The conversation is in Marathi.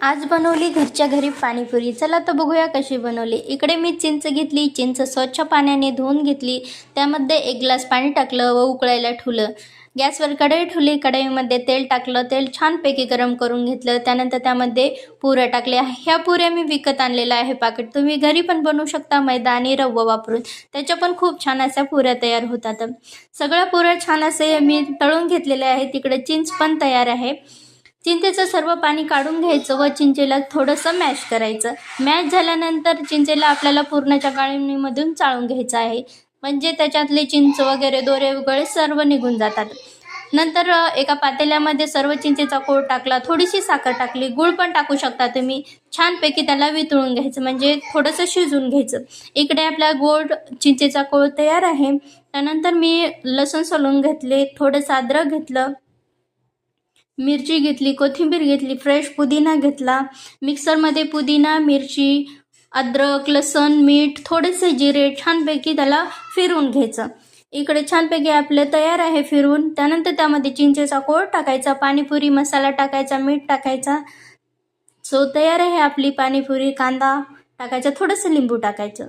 आज बनवली घरच्या घरी पाणीपुरी। चला तर बघूया कशी बनवली। इकडे मी चिंच घेतली, चिंच स्वच्छ पाण्याने धुवून घेतली। त्यामध्ये 1 ग्लास पाणी टाकलं व उकळायला ठेवलं। गॅसवर कढई ठेवली, कढईमध्ये तेल टाकलं, तेल छानपैकी गरम करून घेतलं। त्यानंतर त्यामध्ये पुऱ्या टाकल्या। ह्या पुऱ्या मी विकत आणलेल्या आहे पाकिट, तुम्ही घरी पण बनवू शकता मैदा आणि रवा वापरून, त्याच्या पण खूप छान अशा पुऱ्या तयार होतात। सगळ्या पुऱ्या छान असे मी तळून घेतलेल्या आहेत। तिकडे चिंच पण तयार आहे। चिंचेचं सर्व पाणी काढून घ्यायचं व चिंचेला थोडंसं मॅश करायचं। मॅश झाल्यानंतर चिंचेला आपल्याला पूर्णच्या गाळणीमधून चाळून घ्यायचं आहे, म्हणजे त्याच्यातले चिंच वगैरे दोरे वगैरे सर्व निघून जातात। नंतर एका पातेल्यामध्ये सर्व चिंचेचा कोळ टाकला, थोडीशी साखर टाकली, गूळ पण टाकू शकता तुम्ही। छानपैकी त्याला वितळून घ्यायचं, म्हणजे थोडंसं शिजून घ्यायचं। इकडे आपला गोड चिंचेचा कोळ तयार आहे। त्यानंतर मी लसूण सोलून घेतले, थोडंसं अद्रक घेतलं, मिरची घेतली, कोथिंबीर घेतली, फ्रेश पुदिना घेतला। मिक्सरमध्ये पुदिना, मिरची, अद्रक, लसूण, मीठ, थोडेसे जिरे छानपैकी त्याला फिरवून घ्यायचं। इकडे छानपैकी आपले तयार आहे फिरवून। त्यानंतर त्यामध्ये चिंचेचा कोळ टाकायचा, पाणीपुरी मसाला टाकायचा, मीठ टाकायचा। तयार आहे आपली पाणीपुरी। कांदा टाकायचा, थोडंसं लिंबू टाकायचं।